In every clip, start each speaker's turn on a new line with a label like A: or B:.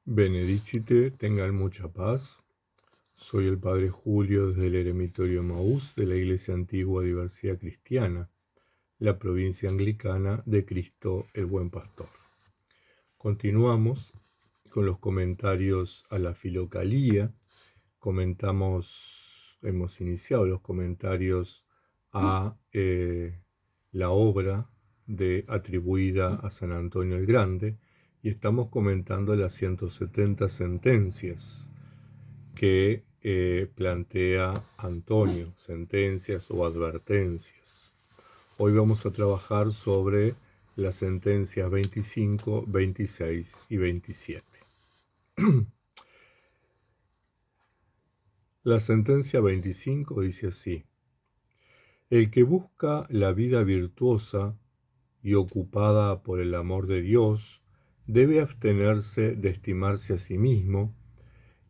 A: Benedicite, tengan mucha paz. Soy el Padre Julio desde el Eremitorio Emaús de la Iglesia Antigua Diversidad Cristiana, la provincia anglicana de Cristo el Buen Pastor. Continuamos con los comentarios a la Filocalía. Hemos iniciado los comentarios a la obra atribuida a San Antonio el Grande, y estamos comentando las 170 sentencias que plantea Antonio, sentencias o advertencias. Hoy vamos a trabajar sobre las sentencias 25, 26 y 27. La sentencia 25 dice así: el que busca la vida virtuosa y ocupada por el amor de Dios debe abstenerse de estimarse a sí mismo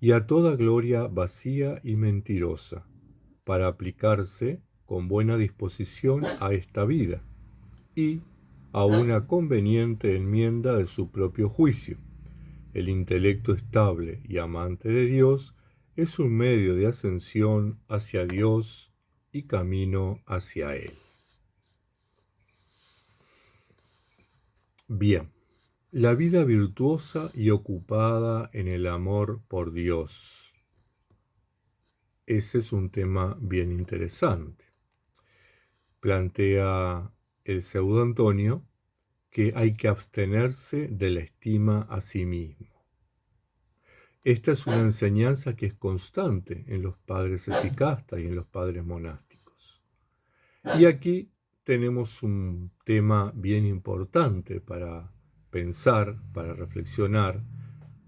A: y a toda gloria vacía y mentirosa, para aplicarse con buena disposición a esta vida y a una conveniente enmienda de su propio juicio. El intelecto estable y amante de Dios es un medio de ascensión hacia Dios y camino hacia Él. Bien, la vida virtuosa y ocupada en el amor por Dios. Ese es un tema bien interesante. Plantea el pseudo Antonio que hay que abstenerse de la estima a sí mismo. Esta es una enseñanza que es constante en los padres esicastas y en los padres monásticos. Y aquí tenemos un tema bien importante para pensar, para reflexionar,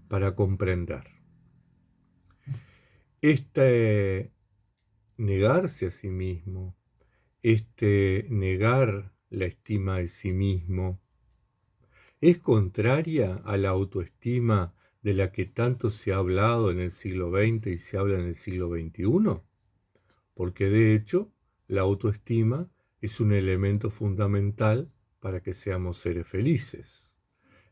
A: para comprender. Negarse a sí mismo, negar la estima de sí mismo, es contraria a la autoestima de la que tanto se ha hablado en el siglo XX y se habla en el siglo XXI, porque de hecho la autoestima es un elemento fundamental para que seamos seres felices.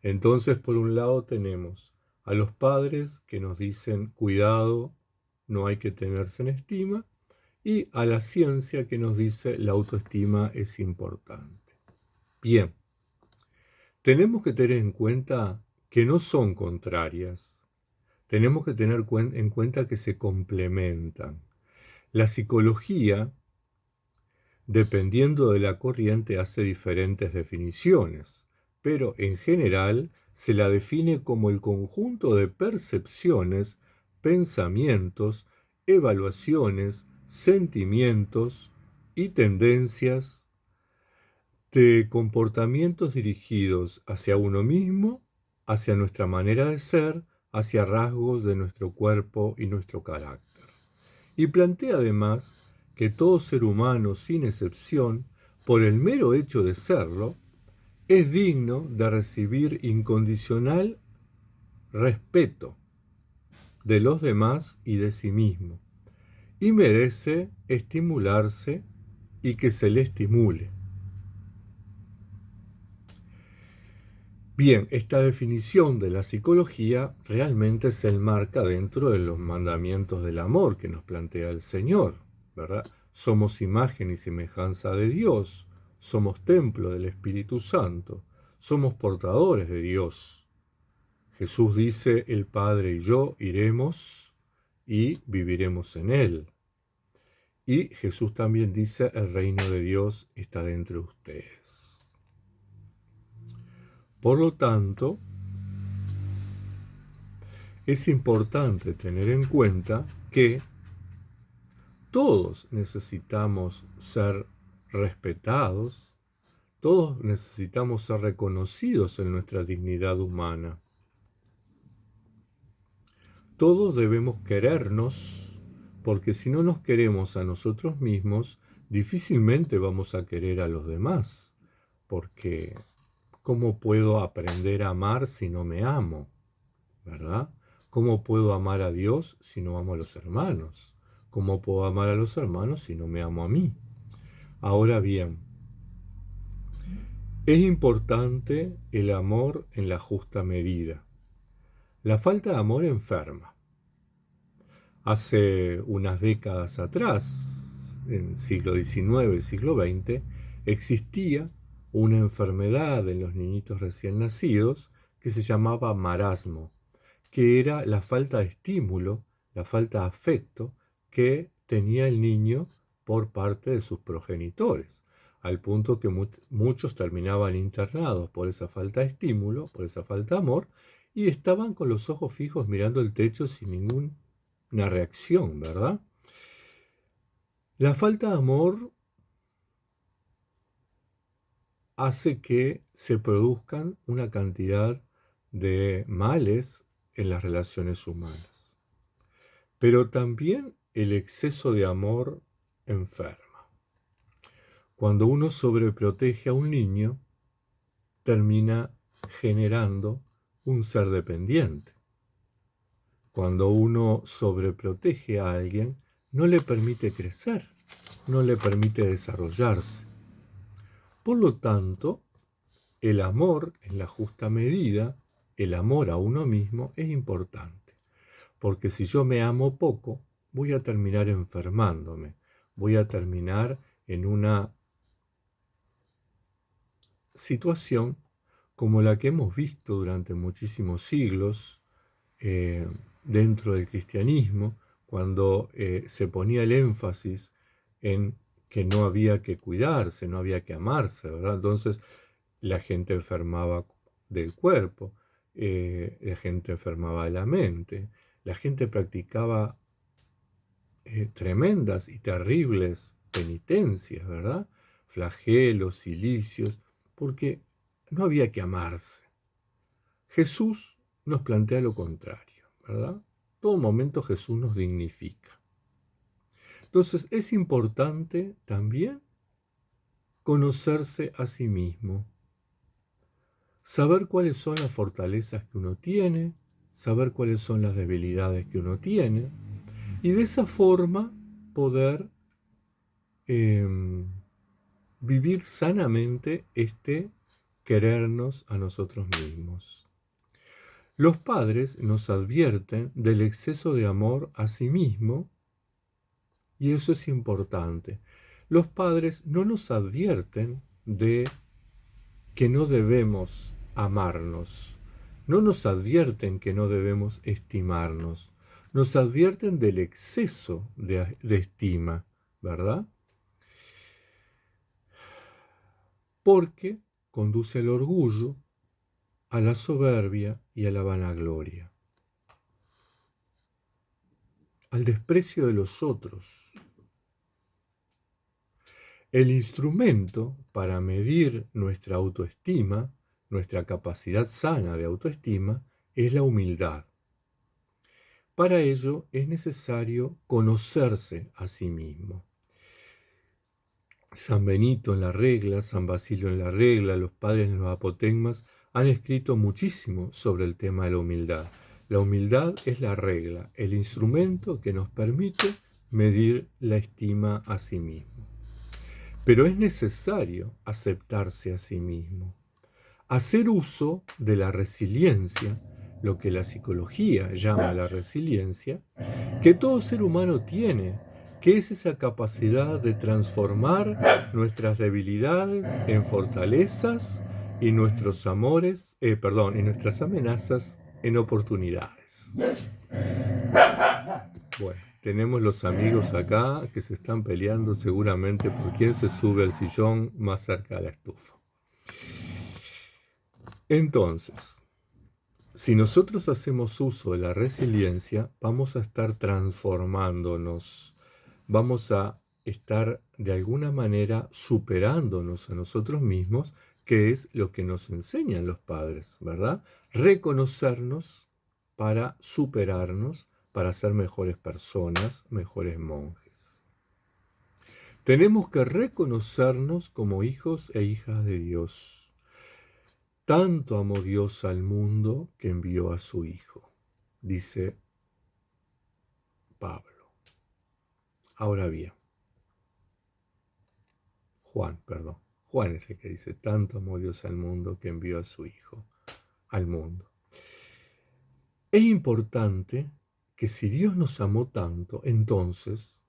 A: Entonces, por un lado tenemos a los padres que nos dicen cuidado, no hay que tenerse en estima, y a la ciencia que nos dice la autoestima es importante. Bien, tenemos que tener en cuenta que no son contrarias, tenemos que tener en cuenta que se complementan. La psicología, dependiendo de la corriente, hace diferentes definiciones, pero en general se la define como el conjunto de percepciones, pensamientos, evaluaciones, sentimientos y tendencias de comportamientos dirigidos hacia uno mismo, hacia nuestra manera de ser, hacia rasgos de nuestro cuerpo y nuestro carácter. Y plantea además que todo ser humano, sin excepción, por el mero hecho de serlo, es digno de recibir incondicional respeto de los demás y de sí mismo, y merece estimularse y que se le estimule. Bien, esta definición de la psicología realmente se enmarca dentro de los mandamientos del amor que nos plantea el Señor, ¿verdad? Somos imagen y semejanza de Dios, somos templo del Espíritu Santo, somos portadores de Dios. Jesús dice, el Padre y yo iremos y viviremos en Él. Y Jesús también dice, el reino de Dios está dentro de ustedes. Por lo tanto, es importante tener en cuenta que todos necesitamos ser respetados, todos necesitamos ser reconocidos en nuestra dignidad humana. Todos debemos querernos, porque si no nos queremos a nosotros mismos, difícilmente vamos a querer a los demás, porque ¿cómo puedo aprender a amar si no me amo? ¿Verdad? ¿Cómo puedo amar a Dios si no amo a los hermanos? ¿Cómo puedo amar a los hermanos si no me amo a mí? Ahora bien, es importante el amor en la justa medida. La falta de amor enferma. Hace unas décadas atrás, en el siglo XIX, siglo XX, existía una enfermedad en los niñitos recién nacidos que se llamaba marasmo, que era la falta de estímulo, la falta de afecto que tenía el niño por parte de sus progenitores, al punto que muchos terminaban internados por esa falta de estímulo, por esa falta de amor, y estaban con los ojos fijos mirando el techo sin ninguna reacción, ¿verdad? La falta de amor hace que se produzcan una cantidad de males en las relaciones humanas. Pero también el exceso de amor enferma. Cuando uno sobreprotege a un niño, termina generando un ser dependiente. Cuando uno sobreprotege a alguien, no le permite crecer, no le permite desarrollarse. Por lo tanto, el amor en la justa medida, el amor a uno mismo es importante. Porque si yo me amo poco, voy a terminar enfermándome, voy a terminar en una situación como la que hemos visto durante muchísimos siglos dentro del cristianismo, cuando se ponía el énfasis en que no había que cuidarse, no había que amarse, ¿verdad? Entonces la gente enfermaba del cuerpo, la gente enfermaba de la mente, la gente practicaba tremendas y terribles penitencias, ¿verdad? Flagelos, cilicios, porque no había que amarse. Jesús nos plantea lo contrario, ¿verdad? Todo momento Jesús nos dignifica. Entonces es importante también conocerse a sí mismo, saber cuáles son las fortalezas que uno tiene, saber cuáles son las debilidades que uno tiene, y de esa forma poder vivir sanamente este querernos a nosotros mismos. Los padres nos advierten del exceso de amor a sí mismo, y eso es importante. Los padres no nos advierten de que no debemos amarnos, no nos advierten que no debemos estimarnos, nos advierten del exceso de estima, ¿verdad? Porque conduce al orgullo, a la soberbia y a la vanagloria, al desprecio de los otros. El instrumento para medir nuestra autoestima, nuestra capacidad sana de autoestima, es la humildad. Para ello es necesario conocerse a sí mismo. San Benito en la regla, San Basilio en la regla, los padres de los apotegmas han escrito muchísimo sobre el tema de la humildad. La humildad es la regla, el instrumento que nos permite medir la estima a sí mismo. Pero es necesario aceptarse a sí mismo, hacer uso de la resiliencia, lo que la psicología llama la resiliencia, que todo ser humano tiene, que es esa capacidad de transformar nuestras debilidades en fortalezas y nuestros y nuestras amenazas en oportunidades. Bueno, tenemos los amigos acá que se están peleando seguramente por quién se sube al sillón más cerca de la estufa. Entonces, si nosotros hacemos uso de la resiliencia, vamos a estar transformándonos, vamos a estar de alguna manera superándonos a nosotros mismos, que es lo que nos enseñan los padres, ¿verdad? Reconocernos para superarnos, para ser mejores personas, mejores monjes. Tenemos que reconocernos como hijos e hijas de Dios. Tanto amó Dios al mundo que envió a su Hijo, dice Pablo. Ahora bien, Juan es el que dice, tanto amó Dios al mundo que envió a su Hijo al mundo. Es importante que si Dios nos amó tanto, entonces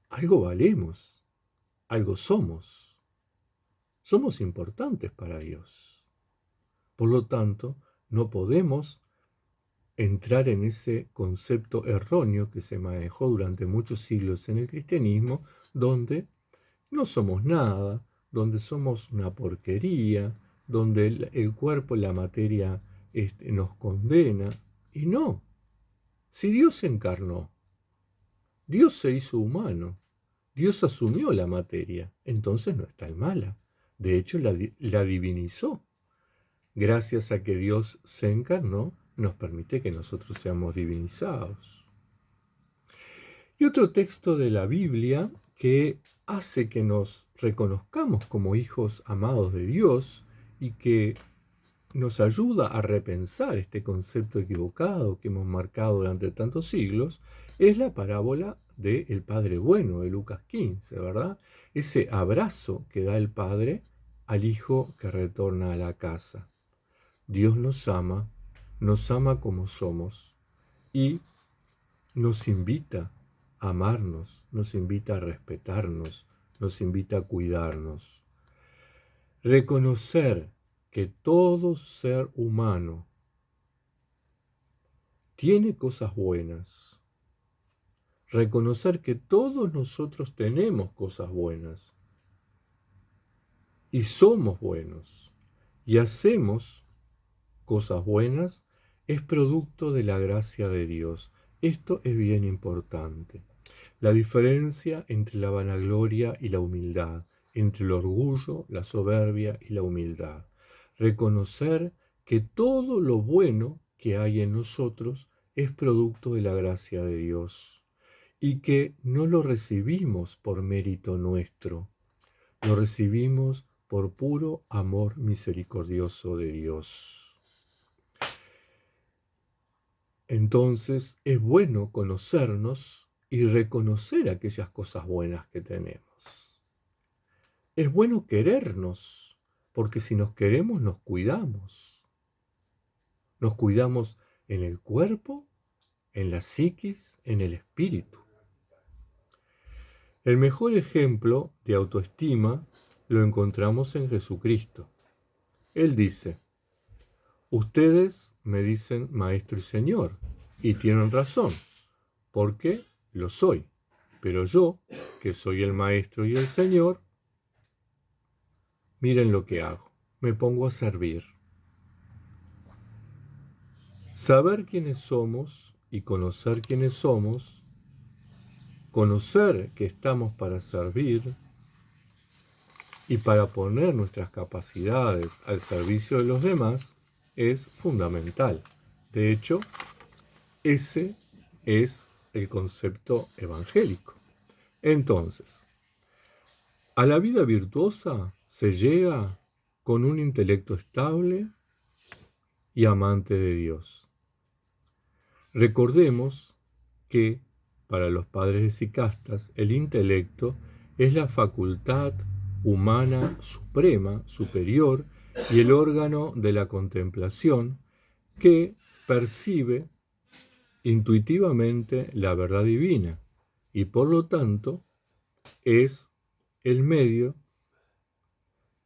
A: algo valemos, algo somos. Somos importantes para Dios. Por lo tanto, no podemos entrar en ese concepto erróneo que se manejó durante muchos siglos en el cristianismo, donde no somos nada, donde somos una porquería, donde el cuerpo, la materia nos condena. Y no, si Dios se encarnó, Dios se hizo humano, Dios asumió la materia, entonces no es tan mala. De hecho, la divinizó. Gracias a que Dios se encarnó, nos permite que nosotros seamos divinizados. Y otro texto de la Biblia que hace que nos reconozcamos como hijos amados de Dios y que nos ayuda a repensar este concepto equivocado que hemos marcado durante tantos siglos, es la parábola del Padre Bueno de Lucas 15, ¿verdad? Ese abrazo que da el Padre al Hijo que retorna a la casa. Dios nos ama como somos y nos invita a amarnos, nos invita a respetarnos, nos invita a cuidarnos. Reconocer que todo ser humano tiene cosas buenas. Reconocer que todos nosotros tenemos cosas buenas y somos buenos y hacemos cosas buenas es producto de la gracia de Dios. Esto es bien importante. La diferencia entre la vanagloria y la humildad, entre el orgullo, la soberbia y la humildad. Reconocer que todo lo bueno que hay en nosotros es producto de la gracia de Dios y que no lo recibimos por mérito nuestro, lo recibimos por puro amor misericordioso de Dios. Entonces es bueno conocernos y reconocer aquellas cosas buenas que tenemos. Es bueno querernos, porque si nos queremos nos cuidamos. Nos cuidamos en el cuerpo, en la psiquis, en el espíritu. El mejor ejemplo de autoestima lo encontramos en Jesucristo. Él dice: ustedes me dicen Maestro y Señor, y tienen razón, porque lo soy. Pero yo, que soy el Maestro y el Señor, miren lo que hago. Me pongo a servir. Saber quiénes somos y conocer quiénes somos, conocer que estamos para servir y para poner nuestras capacidades al servicio de los demás, es fundamental. De hecho, ese es el concepto evangélico. Entonces, a la vida virtuosa se llega con un intelecto estable y amante de Dios. Recordemos que para los padres hesicastas el intelecto es la facultad humana suprema, superior, y el órgano de la contemplación que percibe intuitivamente la verdad divina y por lo tanto es el medio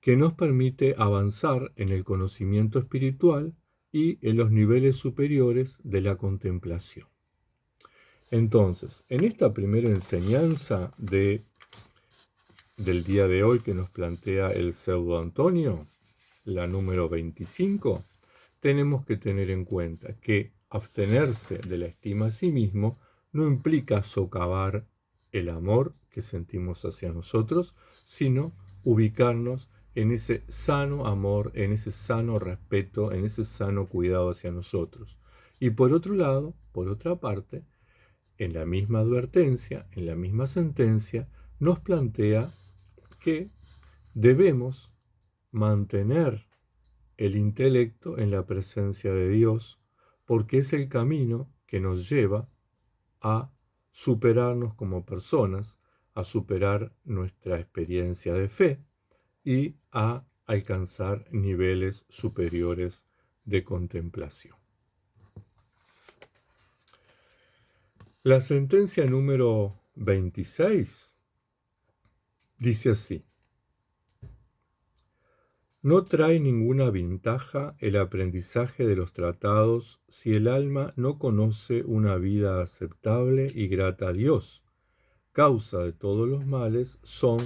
A: que nos permite avanzar en el conocimiento espiritual y en los niveles superiores de la contemplación. Entonces, en esta primera enseñanza del día de hoy que nos plantea el pseudo Antonio, la número 25, tenemos que tener en cuenta que abstenerse de la estima a sí mismo no implica socavar el amor que sentimos hacia nosotros, sino ubicarnos en ese sano amor, en ese sano respeto, en ese sano cuidado hacia nosotros. Y por otro lado, por otra parte, en la misma advertencia, en la misma sentencia, nos plantea que debemos mantener el intelecto en la presencia de Dios, porque es el camino que nos lleva a superarnos como personas, a superar nuestra experiencia de fe y a alcanzar niveles superiores de contemplación. La sentencia número 26 dice así: no trae ninguna ventaja el aprendizaje de los tratados si el alma no conoce una vida aceptable y grata a Dios. Causa de todos los males son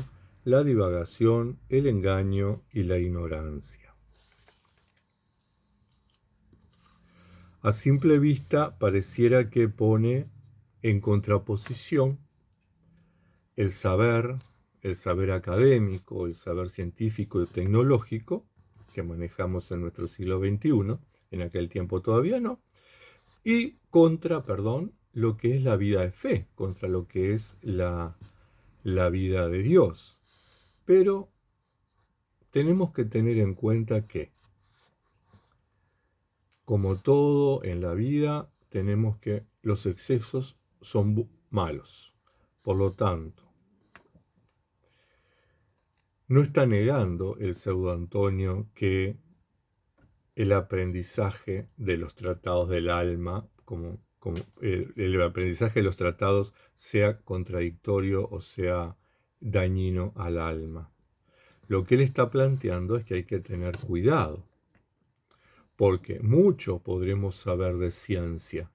A: la divagación, el engaño y la ignorancia. A simple vista pareciera que pone en contraposición el saber académico, el saber científico y tecnológico que manejamos en nuestro siglo XXI, en aquel tiempo todavía no, y contra, lo que es la vida de fe, contra lo que es la vida de Dios. Pero tenemos que tener en cuenta que, como todo en la vida, tenemos que los excesos son malos. Por lo tanto, no está negando el pseudo Antonio que el aprendizaje de los tratados del alma, como el aprendizaje de los tratados sea contradictorio o sea dañino al alma. Lo que él está planteando es que hay que tener cuidado, porque mucho podremos saber de ciencia,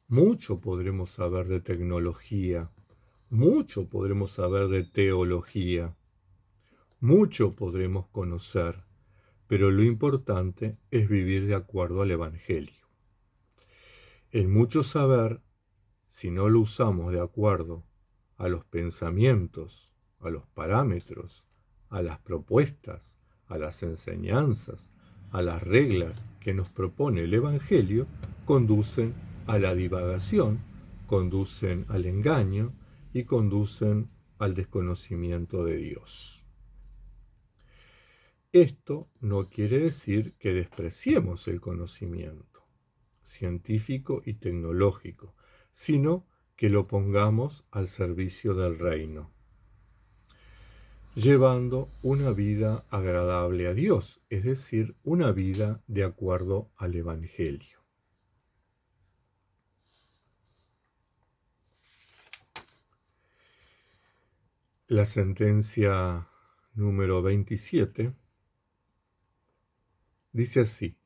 A: mucho podremos saber de tecnología, mucho podremos saber de teología, mucho podremos conocer, pero lo importante es vivir de acuerdo al Evangelio. El mucho saber, si no lo usamos de acuerdo a los pensamientos, a los parámetros, a las propuestas, a las enseñanzas, a las reglas que nos propone el Evangelio, conducen a la divagación, conducen al engaño y conducen al desconocimiento de Dios. Esto no quiere decir que despreciemos el conocimiento científico y tecnológico, sino que lo pongamos al servicio del reino, llevando una vida agradable a Dios, es decir, una vida de acuerdo al Evangelio. La sentencia número 27 dice así: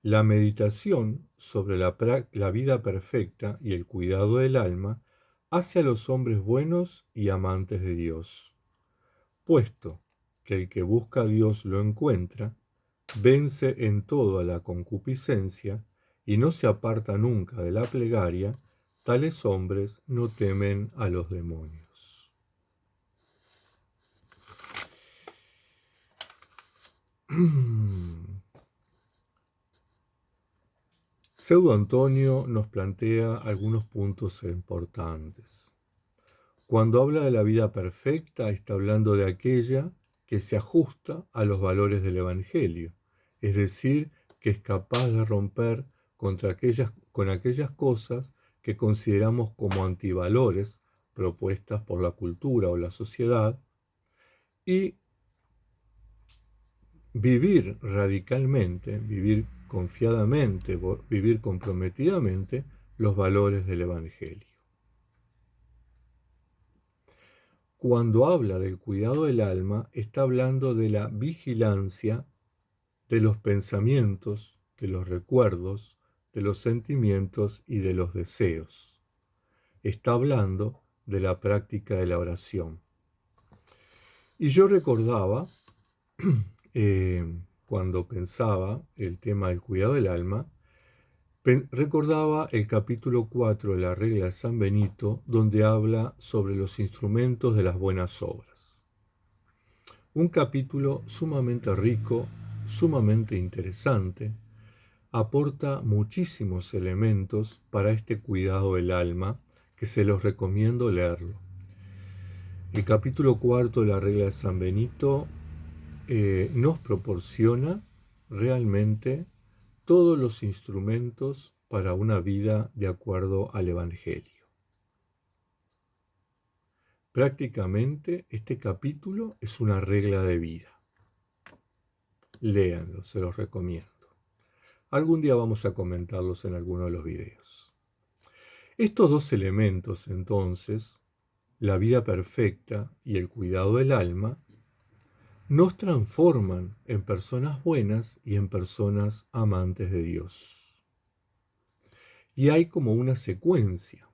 A: la meditación sobre la vida perfecta y el cuidado del alma hace a los hombres buenos y amantes de Dios, puesto que el que busca a Dios lo encuentra, vence en todo a la concupiscencia y no se aparta nunca de la plegaria, tales hombres no temen a los demonios. Pseudo Antonio nos plantea algunos puntos importantes. Cuando habla de la vida perfecta, está hablando de aquella que se ajusta a los valores del Evangelio, es decir, que es capaz de romper con aquellas cosas que consideramos como antivalores propuestas por la cultura o la sociedad, y vivir radicalmente, vivir confiadamente, vivir comprometidamente los valores del Evangelio. Cuando habla del cuidado del alma, está hablando de la vigilancia de los pensamientos, de los recuerdos, de los sentimientos y de los deseos. Está hablando de la práctica de la oración. Y yo recordaba, cuando pensaba el tema del cuidado del alma, recordaba el capítulo 4 de la regla de San Benito, donde habla sobre los instrumentos de las buenas obras. Un capítulo sumamente rico, sumamente interesante, aporta muchísimos elementos para este cuidado del alma, que se los recomiendo leerlo. El capítulo 4 de la regla de San Benito nos proporciona realmente todos los instrumentos para una vida de acuerdo al Evangelio. Prácticamente este capítulo es una regla de vida. Léanlo, se los recomiendo. Algún día vamos a comentarlos en alguno de los videos. Estos dos elementos, entonces, la vida perfecta y el cuidado del alma, nos transforman en personas buenas y en personas amantes de Dios. Y hay como una secuencia.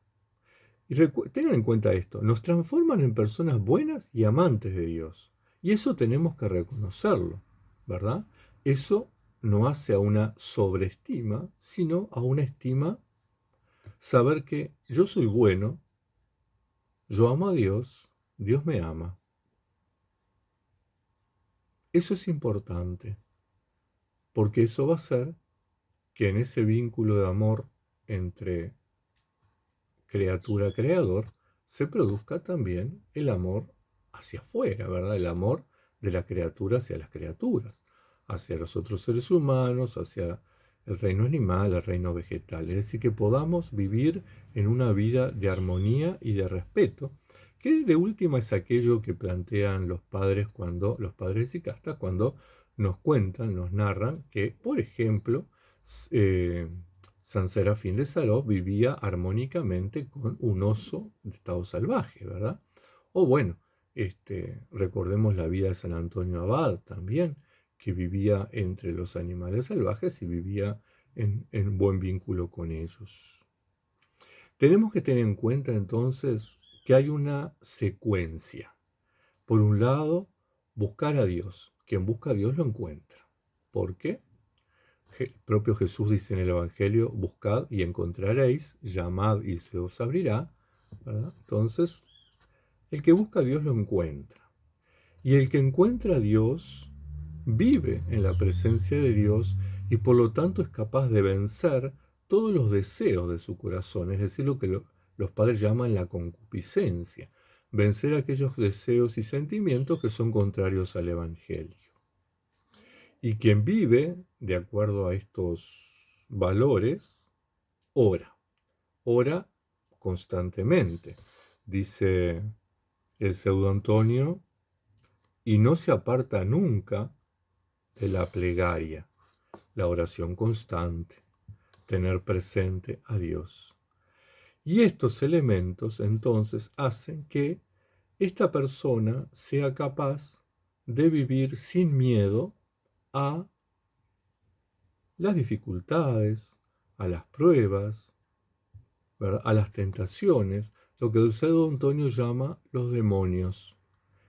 A: Y tengan en cuenta esto, nos transforman en personas buenas y amantes de Dios. Y eso tenemos que reconocerlo, ¿verdad? Eso no hace a una sobreestima, sino a una estima, saber que yo soy bueno, yo amo a Dios, Dios me ama. Eso es importante, porque eso va a hacer que en ese vínculo de amor entre criatura-creador se produzca también el amor hacia afuera, ¿verdad? El amor de la criatura hacia las criaturas, hacia los otros seres humanos, hacia el reino animal, el reino vegetal. Es decir, que podamos vivir en una vida de armonía y de respeto, que de última es aquello que plantean los padres de Sicasta, cuando nos cuentan, nos narran que, por ejemplo, San Serafín de Sarov vivía armónicamente con un oso de estado salvaje, ¿verdad? O bueno, recordemos la vida de San Antonio Abad también, que vivía entre los animales salvajes y vivía en buen vínculo con ellos. Tenemos que tener en cuenta entonces que hay una secuencia. Por un lado, buscar a Dios. Quien busca a Dios lo encuentra. ¿Por qué? El propio Jesús dice en el Evangelio, buscad y encontraréis, llamad y se os abrirá, ¿verdad? Entonces, el que busca a Dios lo encuentra. Y el que encuentra a Dios vive en la presencia de Dios y por lo tanto es capaz de vencer todos los deseos de su corazón, es decir, lo que los padres llaman la concupiscencia, vencer aquellos deseos y sentimientos que son contrarios al Evangelio. Y quien vive de acuerdo a estos valores, ora constantemente. Dice el pseudo Antonio, y no se aparta nunca de la plegaria, la oración constante, tener presente a Dios. Y estos elementos entonces hacen que esta persona sea capaz de vivir sin miedo a las dificultades, a las pruebas, ¿verdad? A las tentaciones, lo que el pseudo Antonio llama los demonios.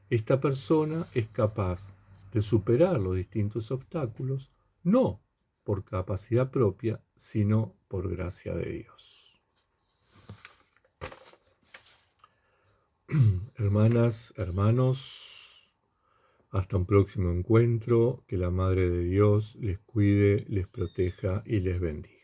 A: Esta persona es capaz de superar los distintos obstáculos, no por capacidad propia, sino por gracia de Dios. Hermanas, hermanos, hasta un próximo encuentro, que la Madre de Dios les cuide, les proteja y les bendiga.